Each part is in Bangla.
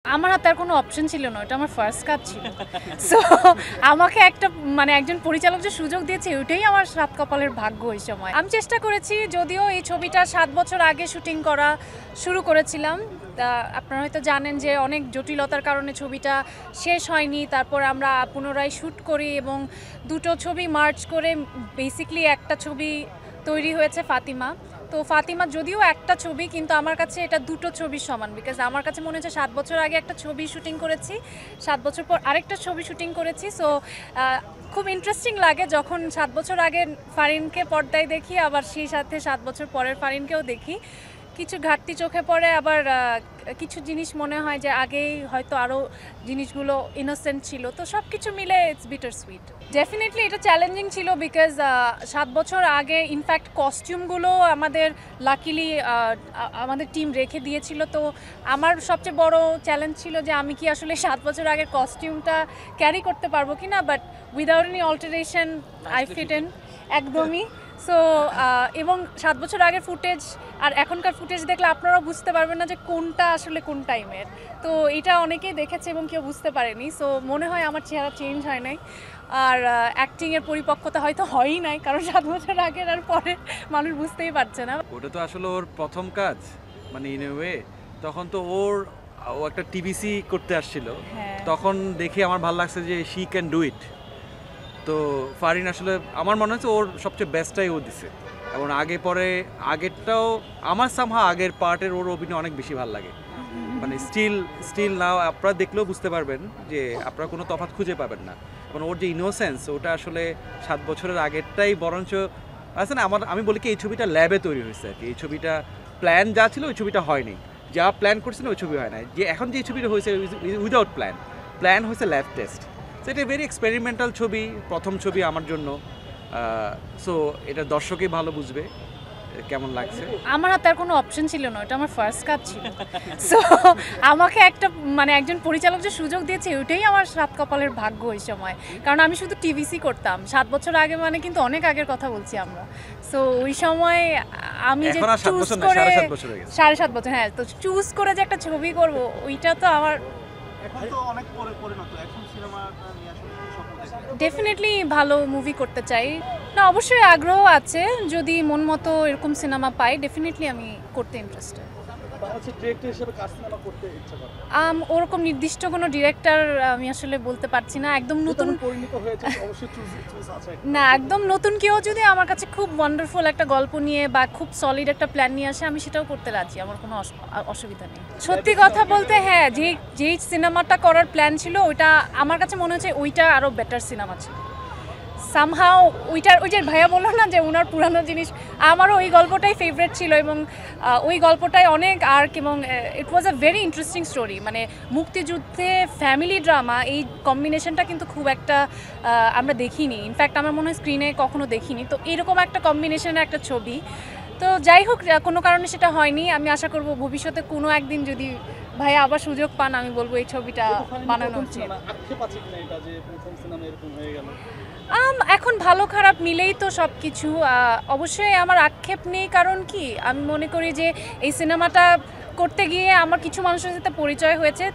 আমার হাতে আর কোনো অপশন ছিল না, এটা আমার ফার্স্ট কাজ ছিল। সো আমাকে একটা একজন পরিচালক যে সুযোগ দিয়েছে ওইটাই আমার সাত কপালের ভাগ্য ওই সময়। আমি চেষ্টা করেছি, যদিও এই ছবিটা 7 বছর আগে শুটিং করা শুরু করেছিলাম। আপনারা হয়তো জানেন যে অনেক জটিলতার কারণে ছবিটা শেষ হয়নি, তারপর আমরা পুনরায় শ্যুট করি এবং দুটো ছবি মার্চ করে বেসিক্যালি একটা ছবি তৈরি হয়েছে ফাতিমা। তো ফাতিমা যদিও একটা ছবি, কিন্তু আমার কাছে এটা দুটো ছবির সমান, বিকজ আমার কাছে মনে হচ্ছে 7 বছর আগে একটা ছবি শুটিং করেছি, 7 বছর পর আরেকটা ছবি শুটিং করেছি। সো খুব ইন্টারেস্টিং লাগে যখন 7 বছর আগে ফারিনকে পর্দায় দেখি, আবার সেই সাথে 7 বছর পরের ফারিনকেও দেখি। কিছু ঘাটতি চোখে পড়ে, আবার কিছু জিনিস মনে হয় যে আগেই হয়তো আরও জিনিসগুলো ইনোসেন্ট ছিল। তো সব কিছু মিলে ইটস বিটার সুইট। ডেফিনেটলি এটা চ্যালেঞ্জিং ছিল, বিকজ 7 বছর আগে ইনফ্যাক্ট কস্টিউমগুলো আমাদের লাকিলি আমাদের টিম রেখে দিয়েছিল। তো আমার সবচেয়ে বড় চ্যালেঞ্জ ছিল যে আমি কি আসলে 7 বছর আগের কস্টিউমটা ক্যারি করতে পারবো কি না, but without any alteration I fit in একদমই। সো এবং 7 বছর আগের ফুটেজ আর এখনকার ফুটেজ দেখলে আপনারাও বুঝতে পারবেন না যে কোনটা আসলে কোন টাইমের। তো এটা অনেকেই দেখেছে এবং কেউ বুঝতে পারেনি। সো মনে হয় আমার চেহারা চেঞ্জ হয় নাই, আর অ্যাক্টিংয়ের পরিপক্কতা হয়তো হয়ই নাই, কারণ 7 বছর আগের আর পরে মানুষ বুঝতেই পারছে না। ওটা তো আসলে ওর প্রথম কাজ, ইন এ ওয়ে। তখন তো ও একটা টিভিসি করতে আসছিল, তখন দেখে আমার ভালো লাগছে যে শি ক্যান ডু ইট। তো ফারিন আসলে আমার মনে হচ্ছে ওর সবচেয়ে বেস্টটাই ও দিছে, এবং আগেরটাও আমার সামহা আগের পার্টের ওর অভিনয় অনেক বেশি ভালো লাগে। স্টিল নাও আপনারা দেখলেও বুঝতে পারবেন যে আপনারা কোনো তফাৎ খুঁজে পাবেন না। এবং ওর যে ইনোসেন্স, ওটা আসলে 7 বছরের আগেরটাই বরঞ্চ আছে না। আমি বলি কি, এই ছবিটা ল্যাবে তৈরি হয়েছে আর কি। এই ছবিটা প্ল্যান যা ছিল ওই ছবিটা হয়নি, যা প্ল্যান করছিল ওই ছবি হয় না। যে এখন যে ছবিটা হয়েছে উইদাউট প্ল্যান হয়েছে ল্যাব টেস্ট। এটা ভেরি এক্সপেরিমেন্টাল ছবি, প্রথম ছবি আমার জন্য। সো এটা দর্শকই ভালো বুঝবে কেমন লাগছে। আমার হাতে আর কোনো অপশন ছিল না, এটা আমার ফার্স্ট কাজ ছিল। সো আমাকে একটা একজন পরিচালক যে সুযোগ দিয়েছে ওইটাই আমার সাত কপালের ভাগ্য ওই সময়। কারণ আমি শুধু টিভিসি করতাম 7 বছর আগে, কিন্তু অনেক আগের কথা বলছি আমরা। সো ওই সময় আমি যে চুজ করে 7.5 বছর, হ্যাঁ, তো চুজ করে যে একটা ছবি করব, ওইটা তো আমার এখন তো অনেক পরিণত। এখন সিনেমাটা নিয়ে আসলে ডেফিনেটলি ভালো মুভি করতে চাই। না, অবশ্যই আগ্রহ আছে, যদি মন মতো এরকম সিনেমা পাই ডেফিনেটলি আমি করতে ইন্টারেস্টেড। ওরকম নির্দিষ্ট কোনো ডিরেক্টর আমি আসলে বলতে পারছি না। একদম নতুন না, একদম নতুন কেউ যদি আমার কাছে খুব ওয়ান্ডারফুল একটা গল্প নিয়ে বা খুব সলিড একটা প্ল্যান নিয়ে আসে, আমি সেটাও করতে রাজি, আমার কোনো অসুবিধা নেই। সত্যি কথা বলতে, হ্যাঁ, যেই সিনেমাটা করার প্ল্যান ছিল ওইটা আমার কাছে মনে হচ্ছে ওইটা আরও বেটার সিনেমা ছিল সামহাও। ওই যে ভাইয়া বললো না যে ওনার পুরানো জিনিস, আমারও ওই গল্পটাই ফেভারিট ছিল, এবং ওই গল্পটাই অনেক আর্ক, এবং ইট ওয়াজ আ ভেরি ইন্টারেস্টিং স্টোরি। মুক্তিযুদ্ধে ফ্যামিলি ড্রামা, এই কম্বিনেশনটা কিন্তু খুব একটা আমরা দেখিনি। ইনফ্যাক্ট আমার মনে হয় স্ক্রিনে কখনো দেখিনি। তো এরকম একটা কম্বিনেশনের একটা ছবি। তো যাই হোক, কোনো কারণে সেটা হয়নি। আমি আশা করব ভবিষ্যতে কোনো একদিন যদি ভাইয়া আবার সুযোগ পান, আমি বলবো এই ছবিটা বানানো উচিত। এখন ভালো খারাপ মিলেই তো সব কিছু। অবশ্যই আমার আক্ষেপ নেই, কারণ কি আমি মনে করি যে এই সিনেমাটা করতে গিয়ে আমার কিছু মানুষের সাথে পরিচয় হয়েছে,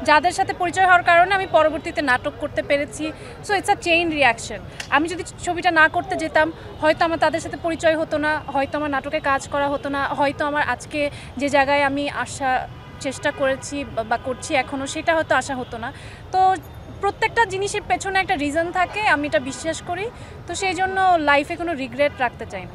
যাদের সাথে পরিচয় হওয়ার কারণে আমি পরবর্তীতে নাটক করতে পেরেছি। So it's a chain reaction. আমি যদি ছবিটা না করতে যেতাম, হয়তো আমার তাদের সাথে পরিচয় হতো না, হয়তো আমার নাটকে কাজ করা হতো না, হয়তো আমার আজকে যে জায়গায় আমি আসা চেষ্টা করেছি বা করছি এখনও, সেটা হয়তো আসা হতো না। তো প্রত্যেকটা জিনিসের পেছনে একটা রিজন থাকে, আমি এটা বিশ্বাস করি। তো সেই জন্য লাইফে কোনো রিগ্রেট রাখতে চাই না।